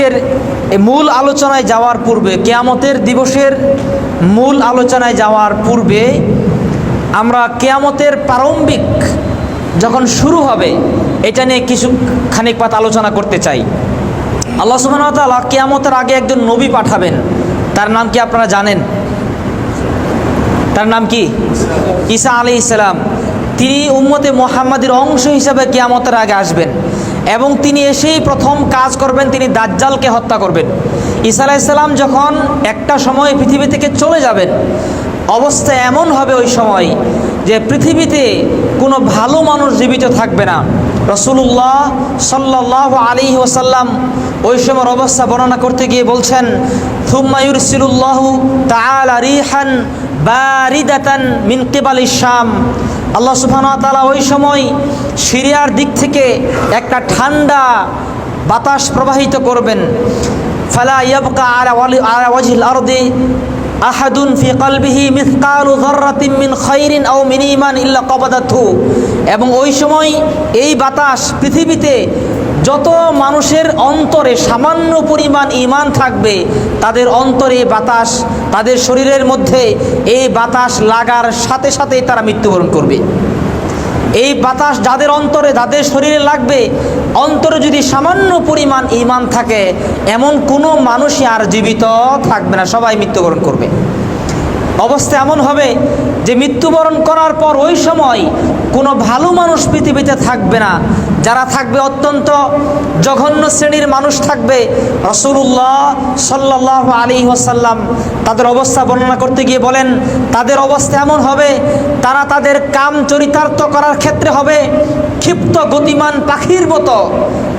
আজকের মূল আলোচনায় যাওয়ার পূর্বে, কিয়ামতের দিবসের মূল আলোচনায় যাওয়ার পূর্বে আমরা কিয়ামতের প্রারম্ভিক যখন শুরু হবে এটা নিয়ে কিছু খানিকপাত আলোচনা করতে চাই। আল্লাহ সুবহানাহু ওয়া তাআলা কিয়ামতের আগে একজন নবী পাঠাবেন। তার নাম কি আপনারা জানেন? তার নাম কি? ঈসা আলাইহিস সালাম। তিনি উম্মতে মুহাম্মাদের অংশ হিসাবে কিয়ামতের আগে আসবেন এবং তিনি এসেই প্রথম কাজ করবেন, তিনি দাজ্জালকে হত্যা করবেন। ঈসা আলাইহিস সালাম যখন একটা সময় পৃথিবী থেকে চলে যাবেন, অবস্থা এমন হবে ওই সময় যে পৃথিবীতে কোনো ভালো মানুষ জীবিত থাকবে না। রাসূলুল্লাহ সাল্লাল্লাহু আলাইহি ওয়াসাল্লাম ওই সময়ের অবস্থা বর্ণনা করতে গিয়ে বলছেন, থুম্মা ইউরসিলুল্লাহু তাআলা রিহান বারিদাতান মিন কিবালিশ শাম। আল্লাহ সুবহানাহু ওয়া তাআলা ওই সময় সিরিয়ার দিক থেকে একটা ঠান্ডা বাতাস প্রবাহিত করবেন। ফালা ইয়াবকা আলা ওয়াজহিল আরদি আহাদুন ফি কলবিহি মিসকালু যাররাতিন মিন খাইরিন আও মিন ঈমান ইল্লা কবাদাতহু। এবং ওই সময় এই বাতাস পৃথিবীতে যত মানুষের অন্তরে সামান্য পরিমাণ ঈমান থাকবে তাদের অন্তরে বাতাস, তাদের শরীরের মধ্যে এই বাতাস লাগার সাথে সাথেই তারা মৃত্যুবরণ করবে। এই বাতাস যাদের অন্তরে, যাদের শরীরে লাগবে, অন্তরে যদি সামান্য পরিমাণ ঈমান থাকে এমন কোনো মানুষই আর জীবিত থাকবে না, সবাই মৃত্যুবরণ করবে। অবস্থা এমন হবে যে মৃত্যুবরণ করার পর ওই সময় কোনো ভালো মানুষ পৃথিবীতে থাকবে না। যারা থাকবে অত্যন্ত জঘন্য শ্রেণীর মানুষ থাকবে। রাসূলুল্লাহ সাল্লাল্লাহু আলাইহি ওয়াসাল্লাম তাদের অবস্থা বর্ণনা করতে গিয়ে বলেন, তাদের অবস্থা এমন হবে তারা তাদের কাম চরিতার্থ করার ক্ষেত্রে হবে ক্ষিপ্ত গতিমান পাখির মতো।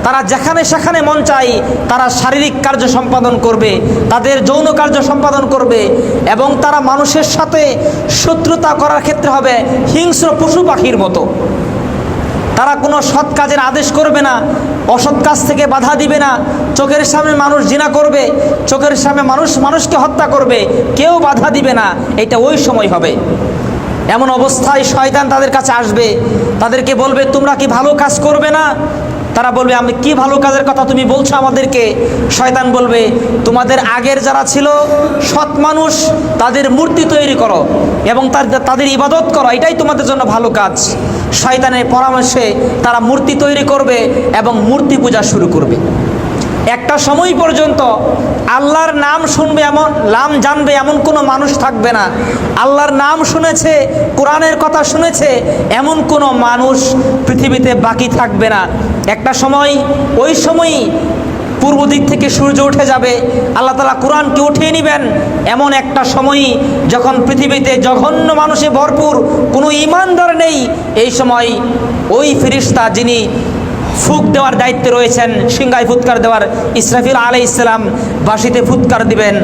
তারা যেখানে সেখানে মন চাই তারা শারীরিক কার্য সম্পাদন করবে, তাদের যৌন কার্য সম্পাদন করবে এবং তারা মানুষের সাথে শত্রুতা করার ক্ষেত্রে হবে হিংস্র পশু পাখির মতো। তারা কোনো সৎ কাজের আদেশ করবে না, অসৎ কাজ থেকে বাধা দিবে না। চোখের সামনে মানুষ জিনা করবে, চোখের সামনে মানুষ মানুষকে হত্যা করবে, কেউ বাধা দিবে না। এটা ওই সময় হবে। এমন অবস্থায় শয়তান তাদের কাছে আসবে, তাদেরকে বলবে, তোমরা কি ভালো কাজ করবে না? তারা বলবে, আমি কি ভালো কাজের কথা তুমি বলছো আমাদেরকে? শয়তান বলবে, তোমাদের আগের যারা ছিল সৎ মানুষ তাদের মূর্তি তৈরি করো এবং তাদের ইবাদত করো, এটাই তোমাদের জন্য ভালো কাজ। শয়তানের পরামর্শে তারা মূর্তি তৈরি করবে এবং মূর্তি পূজা শুরু করবে। একটা সময় পর্যন্ত আল্লাহর নাম শুনবে এমন, নাম জানবে এমন কোনো মানুষ থাকবে না। আল্লাহর নাম শুনেছে, কোরআনের কথা শুনেছে এমন কোনো মানুষ পৃথিবীতে বাকি থাকবে না। একটা সময়, ওই সময়ই পূর্ব দিক থেকে সূর্য উঠে যাবে, আল্লাহ তাআলা কোরআনকে উঠিয়ে নেবেন। এমন একটা সময়ই যখন পৃথিবীতে জঘন্য মানুষে ভরপুর, কোনো ঈমানদার নেই। এই সময় ওই ফেরেশতা যিনি ফুঁক দেওয়ার দায়িত্বে রয়েছেন, সিংহায় ফুৎকার দেওয়ার, ইসরাফিল আলাইহিস সালাম বাঁশিতে ফুৎকার দিবেন।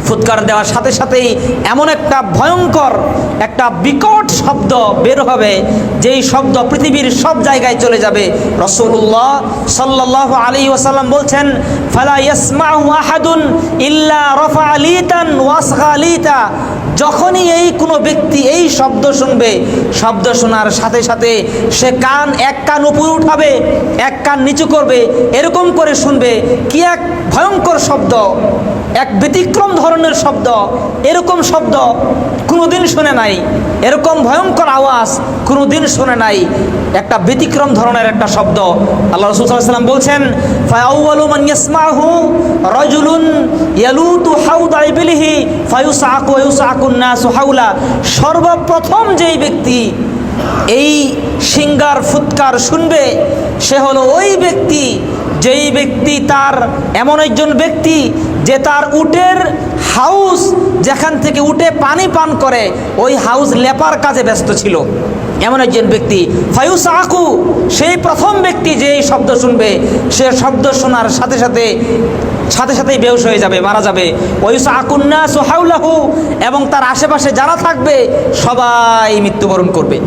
ফুৎকার দেওয়ার সাথে সাথেই এমন একটা ভয়ঙ্কর, একটা বিকট শব্দ বের হবে, যেই শব্দ পৃথিবীর সব জায়গায় চলে যাবে। রাসূলুল্লাহ সাল্লাল্লাহু আলাইহি ওয়াসাল্লাম বলছেন, ফালা ইয়াসমাউ আহাদুন ইল্লা রাফা লিতান ওয়াসগা লিতা। যখনই এই কোনো ব্যক্তি এই শব্দ শুনবে, শব্দ শোনার সাথে সাথে সে এক কান উপরে উঠাবে, এক কান নিচু করবে, এরকম করে শুনবে। কি এক ভয়ঙ্কর শব্দ, এক ব্যতিক্রম ধরনের শব্দ। এরকম শব্দ কোনোদিন শুনে নাই, এরকম ভয়ঙ্কর আওয়াজ কোনোদিন শুনে নাই। একটা ব্যতিক্রম ধরনের একটা শব্দ। আল্লাহ রাসূল সাল্লাল্লাহু আলাইহি ওয়াসাল্লাম বলছেন, ফাআউয়ালু মান ইয়াসমাহু রাজুলুন ইয়ালুতু হাউদা ইবলিহি ফায়ুসআকু ওয়া ইউসআকুন নাসু হাওলা। সর্বপ্রথম যেই ব্যক্তি এই সিংগার ফুৎকার শুনবে সে হলো ওই ব্যক্তি, যেই ব্যক্তি তার এমন একজন ব্যক্তি যে তার উটের হাউস, যেখান থেকে উটে পানি পান করে, ওই হাউস লেপার কাজে ব্যস্ত ছিল। এমন একজন ব্যক্তি ফায়ুসআকু, সেই প্রথম ব্যক্তি যে এই শব্দ শুনবে, সে শব্দ শোনার সাথে সাথেই বেহুশ হয়ে যাবে, মারা যাবে। ওয়ায়ুসআকুন নাসু হাওলাহু, এবং তার আশেপাশে যারা থাকবে সবাই মৃত্যুবরণ করবে।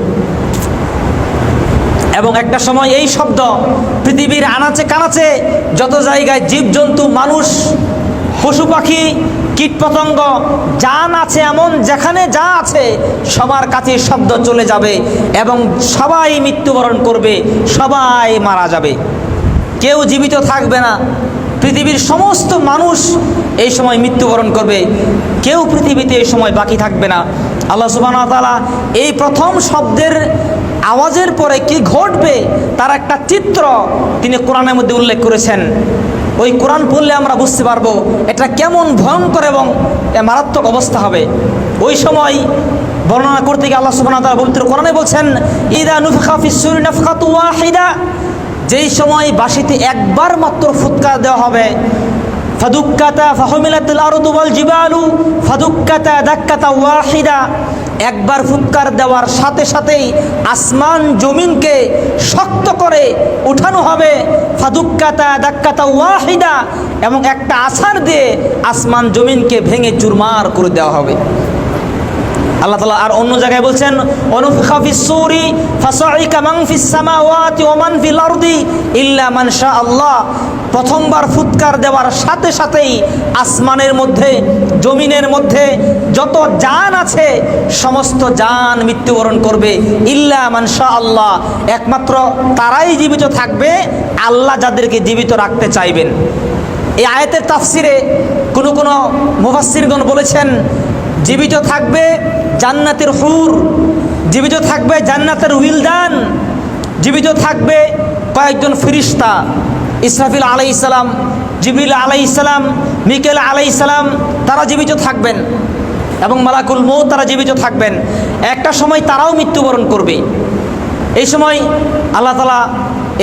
এবং একটা সময় এই শব্দ পৃথিবীর আনাচে কানাচে যত জায়গায় জীবজন্তু, মানুষ, পশু পাখি, কীটপতঙ্গ জান আছে, এমন যেখানে যা আছে সবার কাছে শব্দ চলে যাবে এবং সবাই মৃত্যুবরণ করবে, সবাই মারা যাবে, কেউ জীবিত থাকবে না। পৃথিবী পৃথিবীর সমস্ত মানুষ এই সময় মৃত্যুবরণ করবে, কেউ পৃথিবীতে এই সময় বাকি থাকবে না। আল্লাহ সুবহানাহু ওয়া তাআলা এই প্রথম শব্দের আওয়াজের পরে কি ঘটবে তার একটা চিত্র তিনি কোরআনের মধ্যে উল্লেখ করেছেন। ওই কোরআন পড়লে আমরা বুঝতে পারবো এটা কেমন ভয়ঙ্কর এবং মারাত্মক অবস্থা হবে। ওই সময় বর্ণনা করতে গিয়ে আল্লাহ সুবহানাহু ওয়া তাআলা পবিত্র কোরআনে বলছেন, ইযা নুফিখা ফিস-সূরি নাফখাতু ওয়াহিদা, যেই সময় বাঁশিতে একবার মাত্র ফুৎকার দেওয়া হবে, ফাদুক্কাতা ফাহুমিলাতিল আরদু ওয়াল জিবালু ফাদুক্কাতা দাক্কাতা ওয়াহিদা, একবার ফুৎকার দেওয়ার সাথে সাথেই আসমান জমিনকে শক্ত করে উঠানো হবে, ফাদুক্কাতা দাক্কাতা ওয়াহিদা, এবং একটা আছাড় দিয়ে আসমান জমিনকে ভেঙে চুরমার করে দেওয়া হবে। আল্লাহ তাআলা আর অন্য জায়গায় বলছেন, অনুফিখা ফিস-সূরি ফাসাইকা মান ফিস সামাওয়াতি ওয়া মান ফিল আরদি ইল্লা মান শাআল্লাহ, প্রথমবার ফুৎকার দেওয়ার সাথে সাথেই আসমানের মধ্যে জমিনের মধ্যে যত জান আছে সমস্ত জান মৃত্যুবরণ করবে, ইল্লা মান শাআল্লাহ, একমাত্র তারাই জীবিত থাকবে আল্লাহ যাদেরকে জীবিত রাখতে চাইবেন। এই আয়াতের তাফসিরে কোনো মুফাসসিরগণ বলেছেন, জীবিত থাকবে জান্নাতের হুর, জীবিত থাকবে জান্নাতের উইলদান, জীবিত থাকবে কয়েকজন ফেরেশতা, ইসরাফিল আলাইহিস সালাম, জিবরিল আলাইহিস সালাম, মিকাইল আলাইহিস সালাম, তারা জীবিত থাকবেন, এবং মালাকুল মউত তারা জীবিত থাকবেন। একটা সময় তারাও মৃত্যুবরণ করবে। এই সময় আল্লাহ তাআলা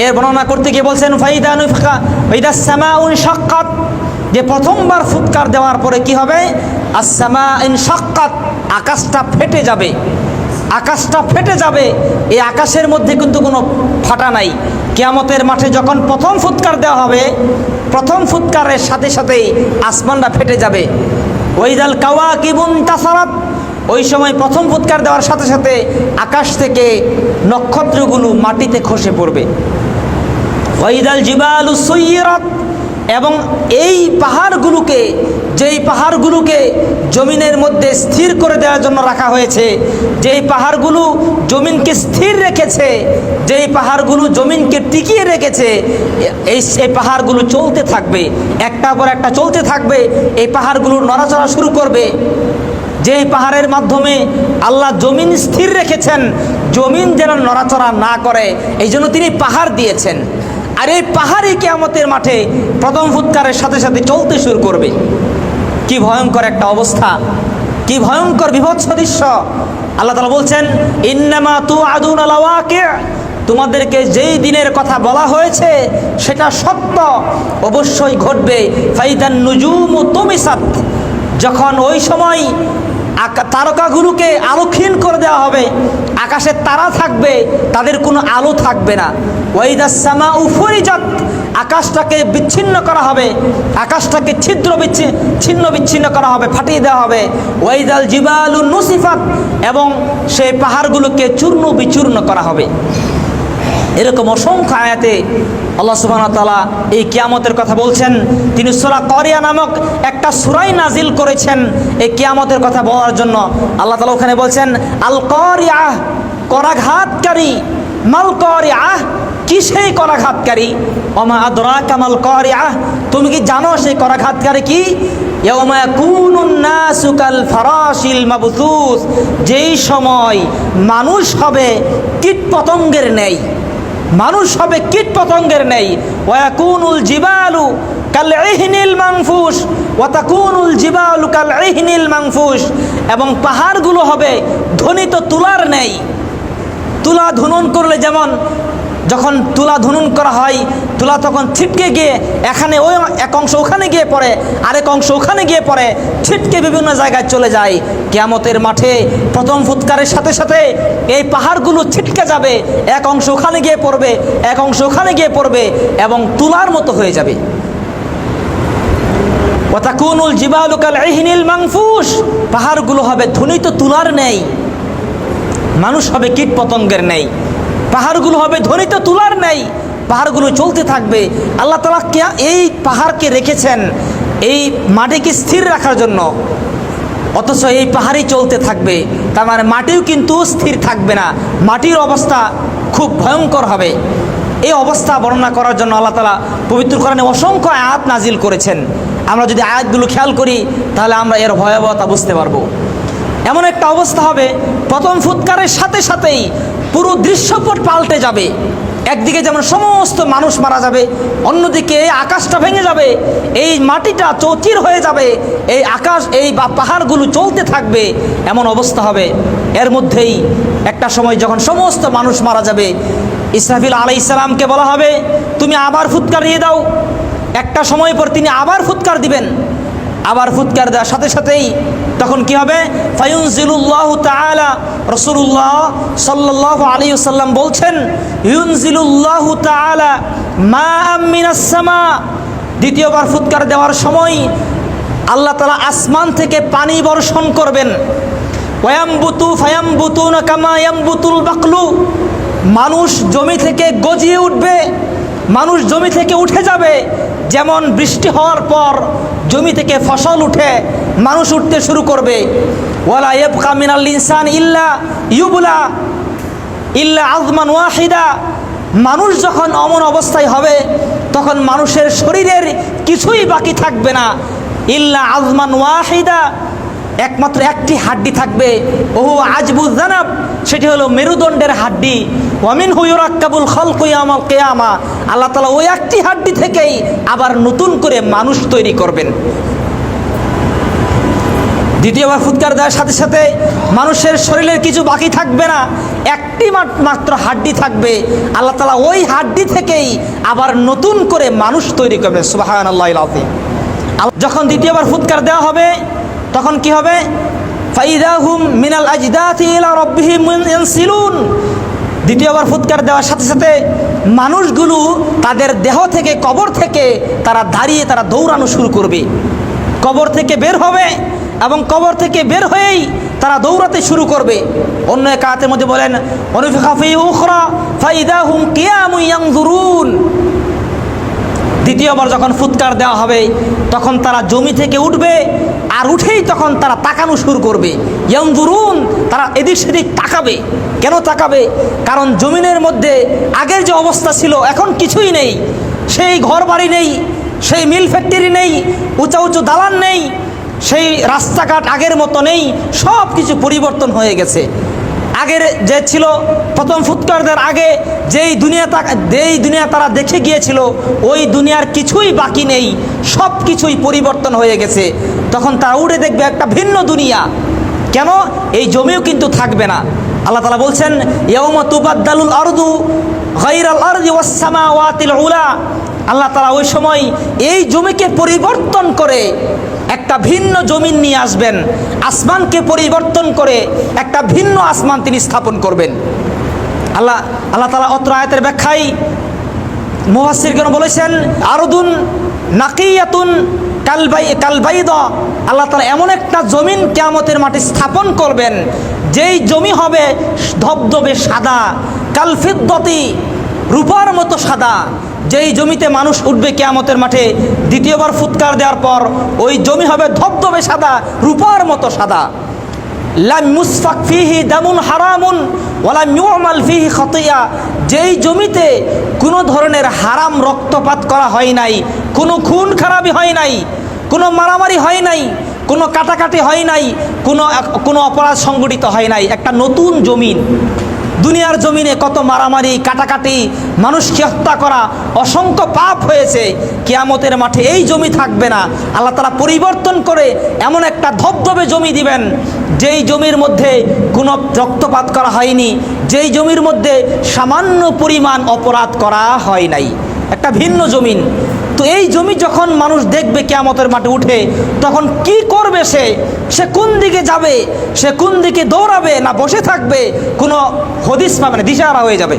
এর বর্ণনা করতে গিয়ে বলছেন, ফাইদা নুফিখা ফাইদাস সামাউ ইনশাক্কাত, যে প্রথমবার ফুৎকার দেওয়ার পরে কি হবে, আস-সামা ইনশাক্কাত, আকাশটা ফেটে যাবে, আকাশটা ফেটে যাবে। এই আকাশের মধ্যে কিন্তু কোনো ফাটা নাই। কিয়ামতের মাঠে যখন প্রথম ফুৎকার দেওয়া হবে, প্রথম ফুৎকারের সাথে সাথেই আসমানটা ফেটে যাবে। ওয়াইদাল কাওয়াকিবুন তাসারাত, ওই সময় প্রথম ফুৎকার দেওয়ার সাথে সাথে আকাশ থেকে নক্ষত্রগুলো মাটিতে খসে পড়বে। ওয়াইদাল জিবালু সুইরাত, এবং এই পাহাড়গুলোকে, যেই পাহাড়গুলোকে জমিনের মধ্যে স্থির করে দেওয়ার জন্য রাখা হয়েছে, যেই পাহাড়গুলো জমিনকে স্থির রেখেছে, যেই পাহাড়গুলো জমিনকে টিকিয়ে রেখেছে, এই পাহাড়গুলো চলতে থাকবে, একটার পর একটা চলতে থাকবে। এই পাহাড়গুলো নড়াচড়া শুরু করবে। যেই পাহাড়ের মাধ্যমে আল্লাহ জমিন স্থির রেখেছেন, জমিন যেন নড়াচড়া না করে, এই জন্য তিনি পাহাড় দিয়েছেন। আর এই পাহাড়ই কিয়ামতের মাঠে প্রথম ফুৎকারের সাথে সাথে চলতে শুরু করবে। কি ভয়ঙ্কর একটা অবস্থা, কি ভয়ঙ্কর বিভৎস দৃশ্য। আল্লাহ তাআলা বলছেন, ইন্নামা তুআদুনা লাওয়াকি', তোমাদেরকে যেই দিনের কথা বলা হয়েছে সেটা সত্য, অবশ্যই ঘটবে। ফাইদান নুজুমু তুমিসাত, যখন ওই সময় তারকাগুলোকে আলোকহীন করে দেওয়া হবে, আকাশে তারা থাকবে, তাদের কোনো আলো থাকবে না। ওয়াইদাস সামাউ ফুরিজাত, আকাশটাকে বিচ্ছিন্ন করা হবে, আকাশটাকে ছিন্ন বিচ্ছিন্ন করা হবে, ফাটিয়ে দেওয়া হবে। ওয়াইদাল জিবালু নুসিফাত, এবং সেই পাহাড়গুলোকে চূর্ণ বিচূর্ণ করা হবে। এরকম অসংখ্য আয়াতে আল্লাহ সুবহানাহু ওয়া তাআলা এই কিয়ামতের কথা বলছেন। তিনি সূরা কারিয়া নামক একটা সূরাই নাজিল করেছেন এই কিয়ামতের কথা বলার জন্য। আল্লাহ তাআলা ওখানে বলছেন, আল কারিয়াহ, করাঘাতকারী, মাল কারিয়াহ, কি সেই করাঘাতকারী, ওমা আদরাকা মাল কারিয়াহ, তুমি কি জানো সেই করাঘাতকারী কি? ইয়াউমা ইয়াকুনুন নাসু কাল ফারাশিল মাবথুস, যেই সময় মানুষ হবে কীট পতঙ্গের ন্যায়, মানুষ হবে কীট পতঙ্গের নেই। ওয়াকুনুল জিবালু কাল ইহনিল মানফুস ওয়া তাকুনুল জিবালু কাল ইহনিল মানফুস, এবং পাহাড়গুলো হবে ধ্বনিত তুলার নেই। তুলা ধুনুন করলে যেমন, যখন তুলা ধুনুন করা হয়, তুলা তখন ছিটকে গিয়ে এখানে ওই এক অংশ ওখানে গিয়ে পড়ে, আরেক অংশ ওখানে গিয়ে পড়ে, ছিটকে বিভিন্ন জায়গায় চলে যায়। কিয়ামতের মাঠে প্রথম ফুৎকারের সাথে সাথে এই পাহাড়গুলো ছিটকে যাবে, এক অংশ ওখানে গিয়ে পড়বে, এক অংশ ওখানে গিয়ে পড়বে, এবং তুলার মতো হয়ে যাবে। ওয়া তাকুনুল জিবালু কাল ইহনিল মানফুস, পাহাড়গুলো হবে ধ্বনিত তুলার নেই, মানুষ হবে কীট পতঙ্গের নেই, পাহাড়গুলো হবে ধ্বনিত তুলার নেই, পাহাড়গুলো চলতে থাকবে। আল্লাহ তাআলা এই পাহাড়কে রেখেছেন এই মাটিকে স্থির রাখার জন্য, অথচ এই পাহাড়ই চলতে থাকবে। তার মানে মাটিও কিন্তু স্থির থাকবে না, মাটির অবস্থা খুব ভয়ঙ্কর হবে। এই অবস্থা বর্ণনা করার জন্য আল্লাহ তাআলা পবিত্র কোরআনে অসংখ্য আয়াত নাজিল করেছেন। আমরা যদি আয়াতগুলো খেয়াল করি তাহলে আমরা এর ভয়াবহতা বুঝতে পারবো। এমন একটা অবস্থা হবে, প্রথম ফুৎকারের সাথে সাথেই পুরো দৃশ্যপট পাল্টে যাবে। একদিকে যেমন সমস্ত মানুষ মারা যাবে, অন্যদিকে এই আকাশটা ভেঙে যাবে, এই মাটিটা চৌচির হয়ে যাবে, এই আকাশ এই বা পাহাড়গুলো চলতে থাকবে, এমন অবস্থা হবে। এর মধ্যেই একটা সময় যখন সমস্ত মানুষ মারা যাবে, ইসরাফিল আলাইহিস সালামকে বলা হবে তুমি আবার ফুৎকার দিয়ে দাও। একটা সময় পর তিনি আবার ফুৎকার দিবেন। আবার ফুৎকার দেওয়ার সাথে সাথেই তখন কি হবে, ফায়ুনজিলুল্লাহু তাআলা, রাসূলুল্লাহ সাল্লাল্লাহু আলাইহি ওয়াসাল্লাম বলছেন ইউনজিলুল্লাহু তাআলা মাআম মিনাস সামা। দ্বিতীয়বার ফুৎকার দেওয়ার সময় আল্লাহ তাআলা আসমান থেকে পানি বর্ষণ করবেন। ওয়ায়ামবুতু ফায়ামবুতুনা কামা ইয়ামবুতুল বাকলু, মানুষ জমি থেকে গজিয়ে উঠবে, মানুষ জমি থেকে উঠে যাবে। যেমন বৃষ্টি হওয়ার পর জমি থেকে ফসল উঠে মানুষ উঠতে শুরু করবে। ওয়ালা ইয়াবকা মিনাল ইনসান ইল্লা ইউবলা ইল্লা আযমান ওয়াহিদা, মানুষ যখন অমন অবস্থায় হবে তখন মানুষের শরীরের কিছুই বাকি থাকবে না। ইল্লা আযমান ওয়াহিদা, একমাত্র একটি হাড্ডি থাকবে। ওহু আজবুজ জানাব, সেটি হলো মেরুদণ্ডের হাড্ডি। ওয়ামিনহু ইউরাক্কাবুল খালকু ইয়াউমাল কিয়ামা, আল্লাহ তাআলা ওই একটি হাড্ডি থেকেই আবার নতুন করে মানুষ তৈরি করবেন। দ্বিতীয়বার ফুৎকার দেওয়ার সাথে সাথে মানুষের শরীরের কিছু বাকি থাকবে না, একটি মাত্র হাড্ডি থাকবে। আল্লাহ তাআলা ওই হাড্ডি থেকেই আবার নতুন করে মানুষ তৈরি করবেন। সুবহানাল্লাহিল আযীম। যখন দ্বিতীয়বার ফুৎকার দেওয়া হবে তখন কি হবে, ফাইদাহুম মিনাল আজদাতি ইলা রাব্বিহিম ইয়ানসিলুন। দ্বিতীয়বার ফুৎকার দেওয়ার সাথে সাথে মানুষগুলো তাদের দেহ থেকে, কবর থেকে তারা দাঁড়িয়ে তারা দৌড়ানো শুরু করবে। কবর থেকে বের হবে এবং কবর থেকে বের হয়েই তারা দৌড়াতে শুরু করবে। অন্য এক আয়াতের মধ্যে বলেন ওয়ানুফিখা ফি উখরা ফাইদাহুম কিয়ামুন ইয়ানজুরুন। দ্বিতীয়বার যখন ফুৎকার দেওয়া হবে তখন তারা জমি থেকে উঠবে, আর উঠেই তখন তারা তাকানো শুরু করবে। ইয়ানজুরুন, তারা এদিক সেদিক তাকাবে। কেন তাকাবে? কারণ জমিনের মধ্যে আগের যে অবস্থা ছিল এখন কিছুই নেই। সেই ঘর বাড়ি নেই, সেই মিল ফ্যাক্টরি নেই, উঁচা উঁচু দালান নেই, সেই রাস্তাঘাট আগের মতো নেই, সব কিছু পরিবর্তন হয়ে গেছে। আগের যে ছিল প্রথম ফুৎকার দেওয়ার আগে যেই দুনিয়া তারা দেখে গিয়েছিল ওই দুনিয়ার কিছুই বাকি নেই, সব কিছুই পরিবর্তন হয়ে গেছে। তখন তারা উঠে দেখবে একটা ভিন্ন দুনিয়া। কেন? এই জমিও কিন্তু থাকবে না। আল্লাহ তাআলা বলছেন ইয়াউমা তুবাদদালুল আরদু গায়রাল আরদি ওয়াস সামাওয়াতিল উলা। আল্লাহ তাআলা ওই সময় এই জমিকে পরিবর্তন করে একটা ভিন্ন জমিন নিয়ে আসবেন, আসমানকে পরিবর্তন করে একটা ভিন্ন আসমান তিনি স্থাপন করবেন। আল্লাহ তাআলা অত্র আয়াতের ব্যাখ্যায় মুফাসসিরগণ বলেছেন আরদুন নাকিয়াতুন কালবাইদা। আল্লাহ তাআলা এমন একটা জমিন কিয়ামতের মাঠে স্থাপন করবেন যেই জমি হবে ধবধবে সাদা, কালফিদ্দতি, রূপার মতো সাদা। যেই জমিতে মানুষ উঠবে কিয়ামতের মাঠে দ্বিতীয়বার ফুৎকার দেওয়ার পর ওই জমি হবে ধবধবে সাদা, রূপার মতো সাদা। লাম মুসফাক ফিহি দামুন হারামুন ওয়ালাম ইউমাল ফিহি খাতিয়া, যেই জমিতে কোনো ধরনের হারাম রক্তপাত করা হয় নাই, কোনো খুন খারাপি হয় নাই, কোনো মারামারি হয় নাই, কোনো কাটাকাটি হয় নাই, কোনো অপরাধ সংগঠিত হয় নাই। একটা নতুন জমিন। দুনিয়ার জমিনে কত মারামারি, কাটাকাটি, মানুষকে হত্যা করা, অসংখ্য পাপ হয়েছে। কিয়ামতের মাঠে এই জমি থাকবে না। আল্লাহ তাআলা পরিবর্তন করে এমন একটা ধবধবে জমি দিবেন যেই জমির মধ্যে কোনো রক্তপাত করা হয়নি, যেই জমির মধ্যে সামান্য পরিমাণ অপরাধ করা হয় নাই, একটা ভিন্ন জমিন। তো এই জমি যখন মানুষ দেখবে কিয়ামতের মাঠে উঠে তখন কি করবে? সে কোন দিকে যাবে, সে কোন দিকে দৌড়াবে না বসে থাকবে, কোনো হদিস পাবে না, দিশাহারা হয়ে যাবে।